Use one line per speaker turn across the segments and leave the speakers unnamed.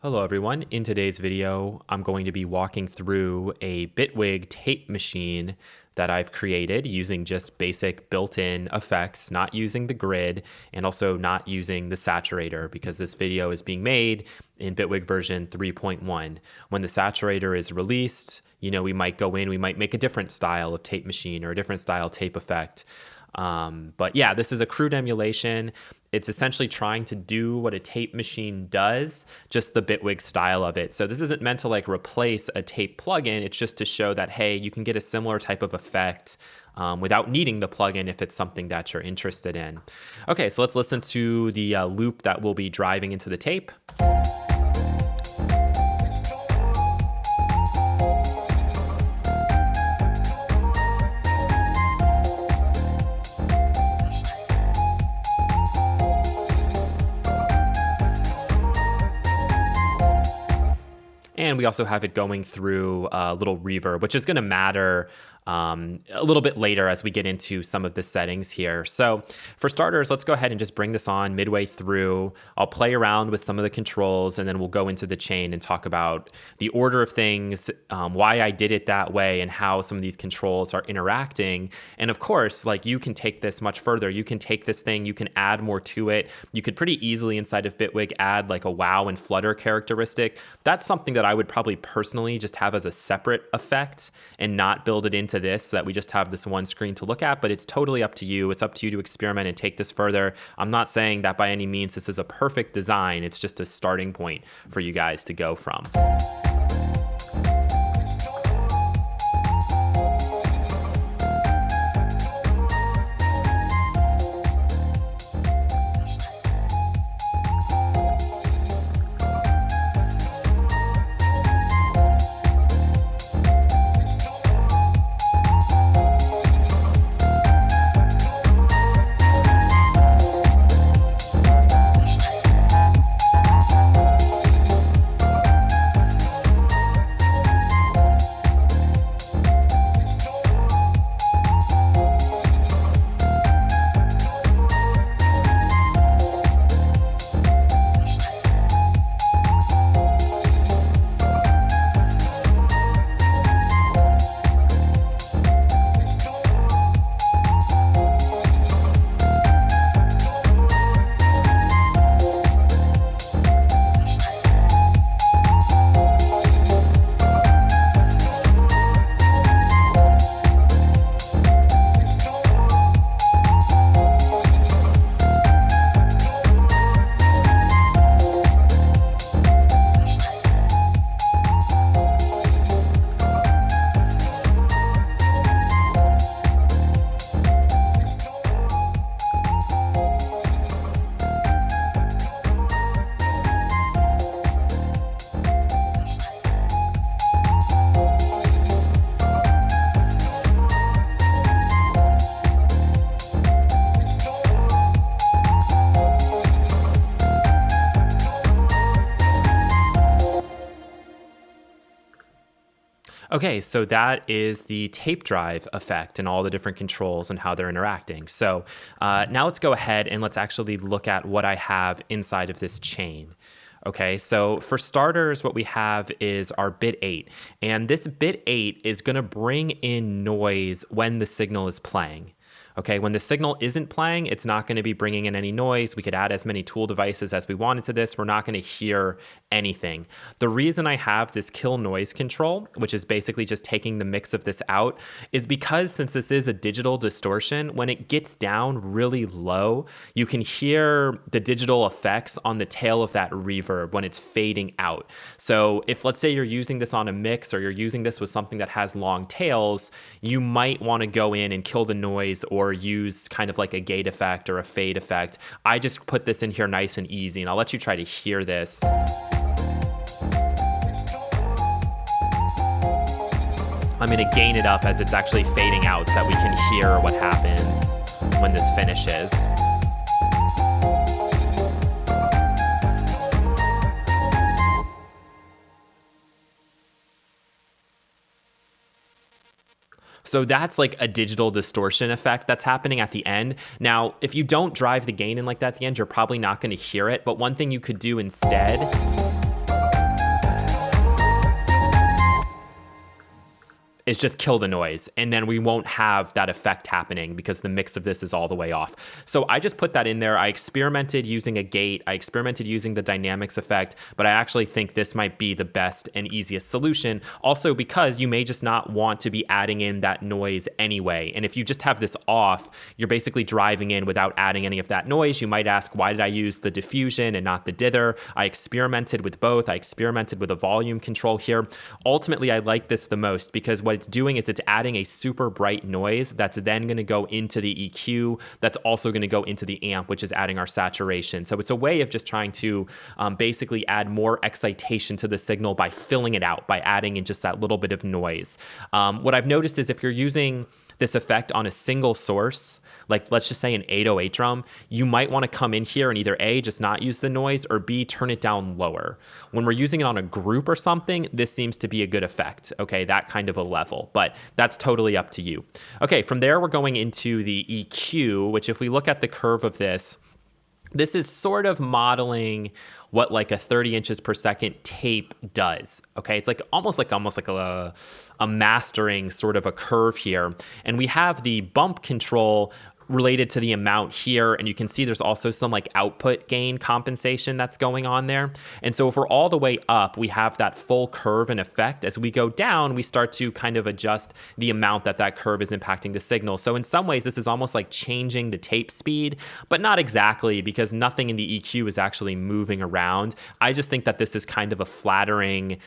Hello everyone. In today's video, I'm going to be walking through a Bitwig tape machine that I've created using just basic built-in effects, not using the grid and also not using the saturator because this video is being made in Bitwig version 3.1. When the saturator is released, we might go in, we might make a different style of tape machine or a different style tape effect. But yeah, this is a crude emulation. It's essentially trying to do what a tape machine does, just the Bitwig style of it. So this isn't meant to replace a tape plugin. It's just to show that, hey, you can get a similar type of effect without needing the plugin if it's something that you're interested in. Okay, so let's listen to the loop that will be driving into the tape. And we also have it going through a little reverb, which is going to matter a little bit later as we get into some of the settings here. So for starters, let's go ahead and just bring this on midway through. I'll play around with some of the controls and then we'll go into the chain and talk about the order of things, why I did it that way and how some of these controls are interacting. And of course, you can take this much further. You can take this thing, you can add more to it. You could pretty easily inside of Bitwig add a wow and flutter characteristic. That's something that I would probably personally just have as a separate effect and not build it into this so that we just have this one screen to look at, but it's totally up to you. It's up to you to experiment and take this further. I'm not saying that by any means this is a perfect design. It's just a starting point for you guys to go from. Okay, so that is the tape drive effect and all the different controls and how they're interacting. So now let's go ahead and let's actually look at what I have inside of this chain. Okay, so for starters, what we have is our bit 8. And this bit 8 is going to bring in noise when the signal is playing. Okay, when the signal isn't playing, it's not going to be bringing in any noise. We could add as many tool devices as we wanted to this. We're not going to hear anything. The reason I have this kill noise control, which is basically just taking the mix of this out, is because since this is a digital distortion, when it gets down really low, you can hear the digital effects on the tail of that reverb when it's fading out. So if let's say you're using this on a mix or you're using this with something that has long tails, you might want to go in and kill the noise or use kind of like a gate effect or a fade effect. I just put this in here nice and easy, and I'll let you try to hear this. I'm going to gain it up as it's actually fading out so that we can hear what happens when this finishes. So that's like a digital distortion effect that's happening at the end. Now, if you don't drive the gain in like that at the end, you're probably not going to hear it. But one thing you could do instead is just kill the noise. And then we won't have that effect happening because the mix of this is all the way off. So I just put that in there. I experimented using a gate. I experimented using the dynamics effect, but I actually think this might be the best and easiest solution. Also because you may just not want to be adding in that noise anyway. And if you just have this off, you're basically driving in without adding any of that noise. You might ask, why did I use the diffusion and not the dither? I experimented with both. I experimented with a volume control here. Ultimately, I like this the most because what it's doing is it's adding a super bright noise that's then going to go into the EQ, that's also going to go into the amp, which is adding our saturation. So it's a way of just trying to basically add more excitation to the signal by filling it out, by adding in just that little bit of noise. What I've noticed is if you're using this effect on a single source, like let's just say an 808 drum, you might want to come in here and either A, just not use the noise, or B, turn it down lower. When we're using it on a group or something, this seems to be a good effect, okay, that kind of a level, but that's totally up to you. Okay, from there we're going into the EQ, which if we look at the curve of this is sort of modeling what like a 30 inches per second tape does. Okay, it's like almost like a mastering sort of a curve here. And we have the bump control related to the amount here, and you can see there's also some like output gain compensation that's going on there. And so if we're all the way up, we have that full curve in effect. As we go down, we start to kind of adjust the amount that curve is impacting the signal. So in some ways, this is almost like changing the tape speed, but not exactly, because nothing in the EQ is actually moving around. I just think that this is kind of a flattering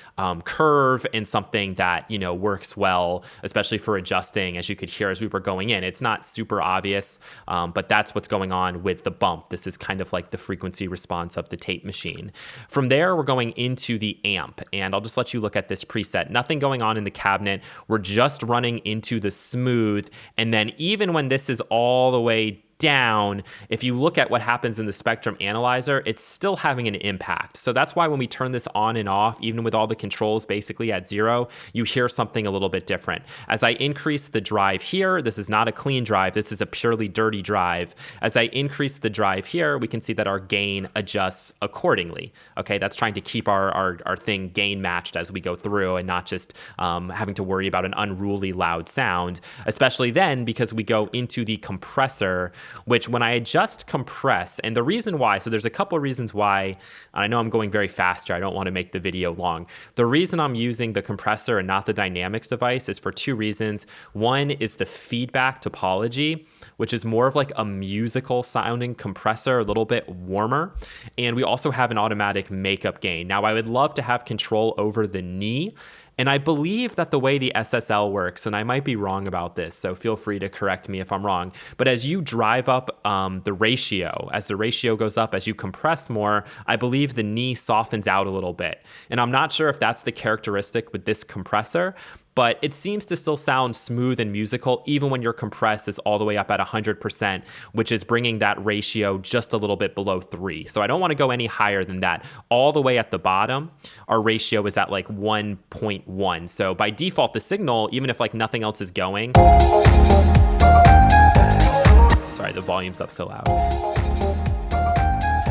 curve and something that, you know, works well, especially for adjusting, as you could hear as we were going in. It's not super obvious, but that's what's going on with the bump. This is kind of like the frequency response of the tape machine. From there, we're going into the amp, and I'll just let you look at this preset. Nothing going on in the cabinet. We're just running into the smooth, and then even when this is all the way down, if you look at what happens in the spectrum analyzer, it's still having an impact. So that's why when we turn this on and off, even with all the controls basically at 0, you hear something a little bit different. As I increase the drive here, this is not a clean drive, this is a purely dirty drive. As I increase the drive here, we can see that our gain adjusts accordingly. Okay, that's trying to keep our thing gain matched as we go through and not just having to worry about an unruly loud sound, especially then because we go into the compressor, which when I adjust compress, and the reason why, so there's a couple of reasons why, and I know I'm going very fast here, I don't want to make the video long. The reason I'm using the compressor and not the dynamics device is for 2 reasons. One is the feedback topology, which is more of like a musical sounding compressor, a little bit warmer. And we also have an automatic makeup gain. Now I would love to have control over the knee, and I believe that the way the SSL works, and I might be wrong about this, so feel free to correct me if I'm wrong, but as you drive up the ratio, as the ratio goes up, as you compress more, I believe the knee softens out a little bit. And I'm not sure if that's the characteristic with this compressor, but it seems to still sound smooth and musical even when your compress is all the way up at 100%, which is bringing that ratio just a little bit below 3. So I don't want to go any higher than that. All the way at the bottom, our ratio is at like 1.1. So by default, the signal, even if like nothing else is going, sorry, the volume's up so loud.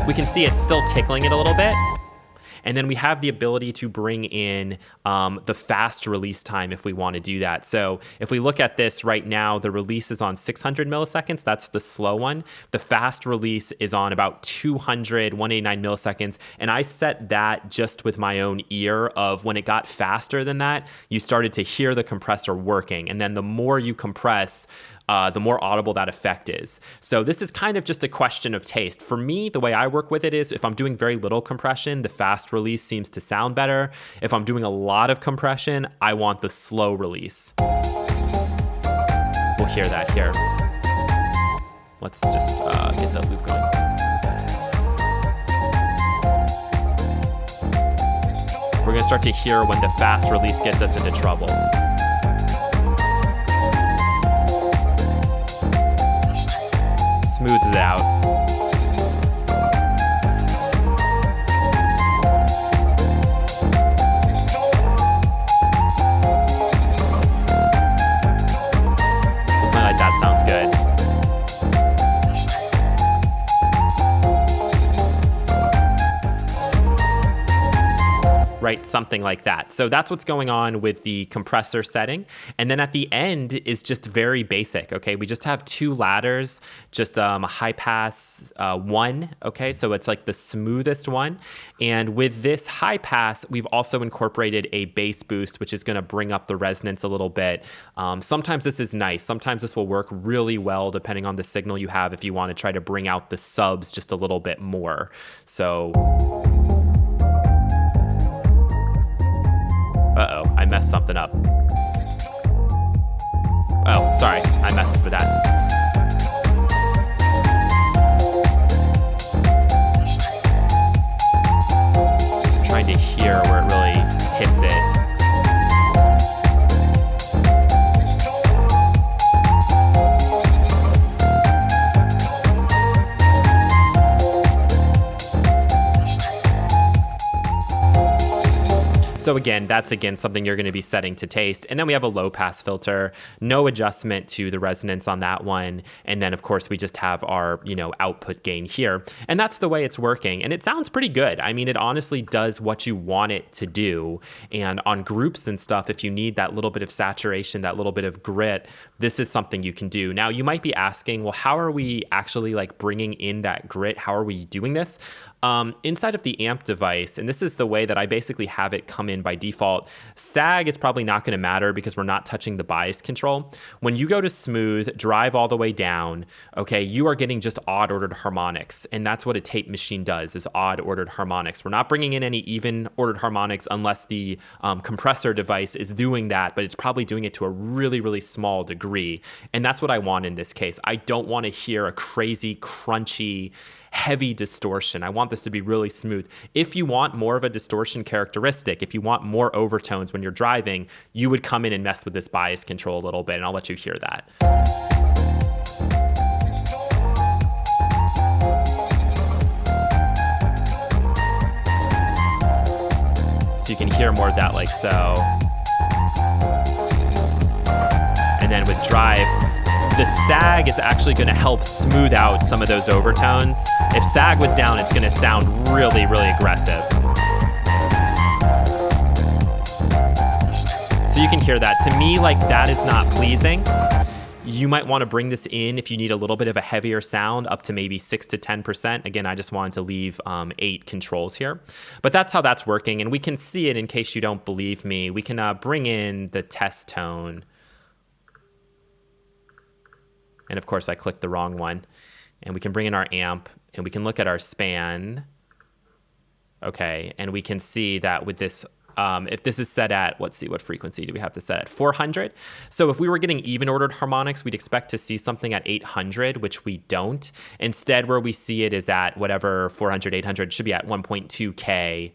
We can see it's still tickling it a little bit. And then we have the ability to bring in the fast release time if we want to do that. So if we look at this right now, the release is on 600 milliseconds. That's the slow one. The fast release is on about 189 milliseconds. And I set that just with my own ear of when it got faster than that, you started to hear the compressor working. And then the more you compress, the more audible that effect is. So this is kind of just a question of taste. For me, the way I work with it is if I'm doing very little compression, the fast release seems to sound better. If I'm doing a lot of compression, I want the slow release. We'll hear that here. Let's just get the loop going. We're gonna start to hear when the fast release gets us into trouble. Smooths it out. So something like that sounds good. right? Something like that. So that's what's going on with the compressor setting. And then at the end is just very basic, okay? We just have two ladders, just a high pass one, okay? So it's like the smoothest one. And with this high pass, we've also incorporated a bass boost, which is gonna bring up the resonance a little bit. Sometimes this is nice. Sometimes this will work really well depending on the signal you have if you wanna try to bring out the subs just a little bit more. So, uh-oh, I messed something up. Oh, sorry, I messed with that. I'm trying to hear where it really hits it. So again, that's something you're going to be setting to taste. And then we have a low pass filter, no adjustment to the resonance on that one. And then of course we just have our, output gain here. And that's the way it's working. And it sounds pretty good. I mean, it honestly does what you want it to do. And on groups and stuff, if you need that little bit of saturation, that little bit of grit, this is something you can do. Now you might be asking, well, how are we actually like bringing in that grit? How are we doing this? Inside of the amp device, and this is the way that I basically have it come in by default, sag is probably not going to matter because we're not touching the bias control. When you go to smooth, drive all the way down, okay, you are getting just odd ordered harmonics, and that's what a tape machine does, is odd ordered harmonics. We're not bringing in any even ordered harmonics unless the compressor device is doing that, but it's probably doing it to a really, really small degree, and that's what I want in this case. I don't want to hear a crazy, crunchy, heavy distortion. I want this to be really smooth. If you want more of a distortion characteristic, if you want more overtones when you're driving, you would come in and mess with this bias control a little bit, and I'll let you hear that. So you can hear more of that like so. And then with drive, the sag is actually going to help smooth out some of those overtones. If sag was down, it's going to sound really, really aggressive. So you can hear that. To me, like, that is not pleasing. You might want to bring this in if you need a little bit of a heavier sound, up to maybe 6 to 10%. Again, I just wanted to leave 8 controls here. But that's how that's working. And we can see it in case you don't believe me. We can bring in the test tone. And of course, I clicked the wrong one. And we can bring in our amp, and we can look at our span. Okay, and we can see that with this, if this is set at, let's see, what frequency do we have to set at? 400. So if we were getting even ordered harmonics, we'd expect to see something at 800, which we don't. Instead, where we see it is at whatever 400, 800, should be at 1.2K.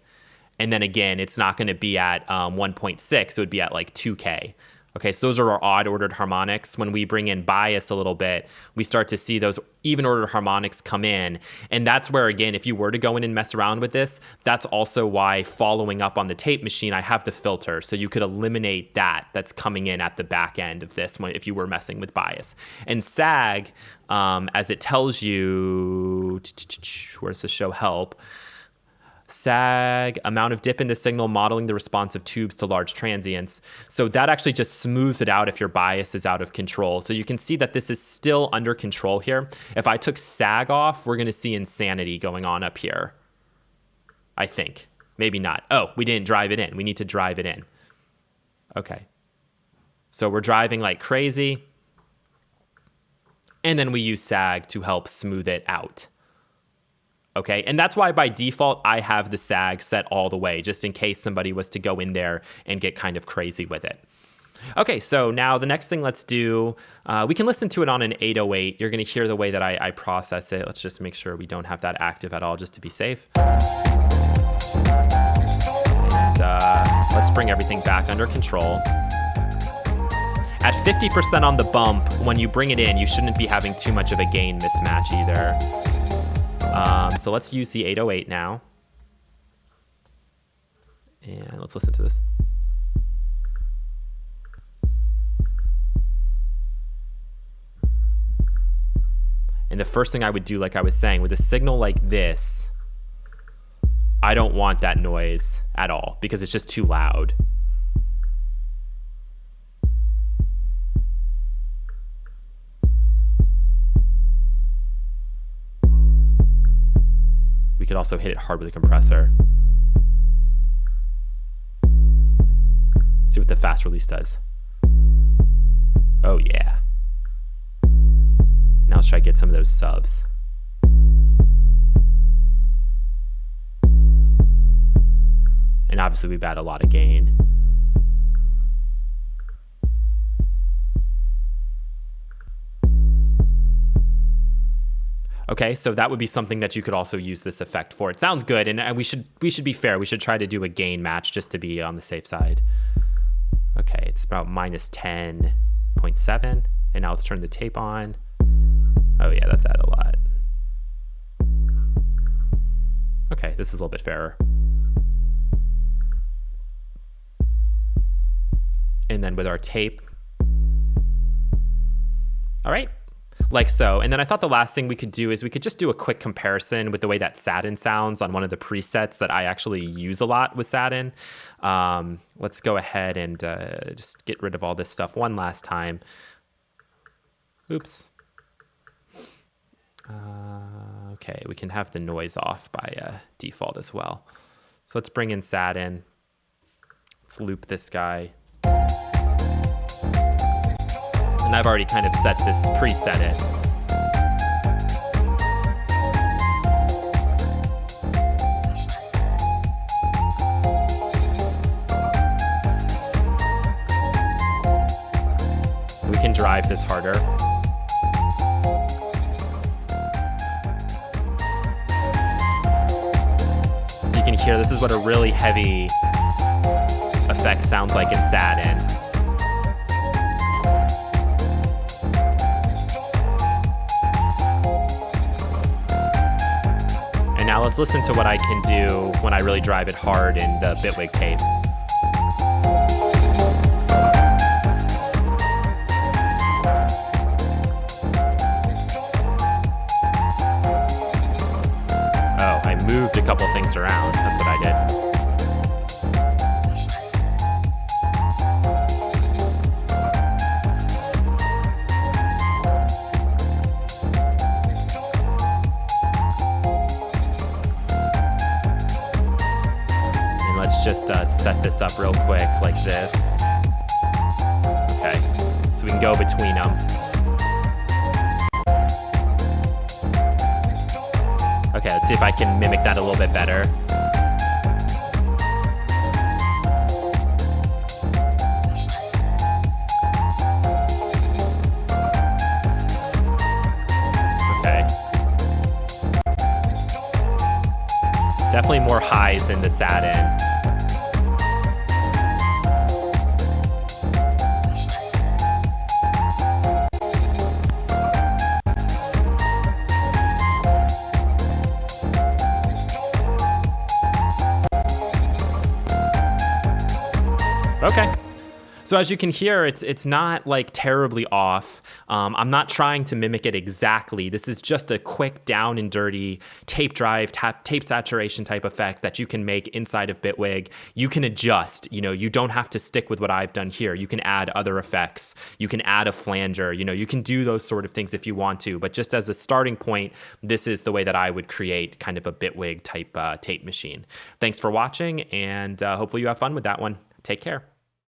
And then again, it's not going to be at 1.6, it would be at like 2K. Okay, so those are our odd ordered harmonics. When we bring in bias a little bit, we start to see those even ordered harmonics come in. And that's where, again, if you were to go in and mess around with this, that's also why following up on the tape machine, I have the filter. So you could eliminate that's coming in at the back end of this if you were messing with bias. And sag, as it tells you, where does this show help? Sag, amount of dip in the signal, modeling the response of tubes to large transients. So that actually just smooths it out if your bias is out of control. So you can see that this is still under control here. If I took sag off, we're going to see insanity going on up here. I think. Maybe not. Oh, we didn't drive it in. We need to drive it in. Okay. So we're driving like crazy. And then we use sag to help smooth it out. Okay, and that's why by default, I have the sag set all the way, just in case somebody was to go in there and get kind of crazy with it. Okay, so now the next thing let's do, we can listen to it on an 808. You're gonna hear the way that I process it. Let's just make sure we don't have that active at all, just to be safe. And let's bring everything back under control. At 50% on the bump, when you bring it in, you shouldn't be having too much of a gain mismatch either. So let's use the 808 now. And let's listen to this. And the first thing I would do, like I was saying, with a signal like this, I don't want that noise at all because it's just too loud. We could also hit it hard with a compressor. See what the fast release does. Oh yeah. Now let's try to get some of those subs. And obviously we've had a lot of gain. Okay, so that would be something that you could also use this effect for. It sounds good, and we should be fair. We should try to do a gain match just to be on the safe side. Okay, it's about minus 10.7, and now let's turn the tape on. Oh yeah, that's at a lot. Okay, this is a little bit fairer. And then with our tape. All right. Like so. And then I thought the last thing we could do is we could just do a quick comparison with the way that satin sounds on one of the presets that I actually use a lot with satin. Let's go ahead and just get rid of all this stuff one last time. Oops. Okay, we can have the noise off by default as well. So let's bring in satin. Let's loop this guy. And I've already kind of set this, preset it. We can drive this harder. So you can hear this is what a really heavy effect sounds like in satin. Now let's listen to what I can do when I really drive it hard in the Bitwig tape. Oh, I moved a couple things around. That's what I did. Let's just set this up real quick like this. Okay, so we can go between them. Okay, let's see if I can mimic that a little bit better. Okay. Definitely more highs in the satin. Okay. So as you can hear, it's not like terribly off. I'm not trying to mimic it exactly. This is just a quick down and dirty tape drive, tape saturation type effect that you can make inside of Bitwig. You can adjust, you don't have to stick with what I've done here. You can add other effects. You can add a flanger, you can do those sort of things if you want to. But just as a starting point, this is the way that I would create kind of a Bitwig type tape machine. Thanks for watching, and hopefully you have fun with that one. Take care.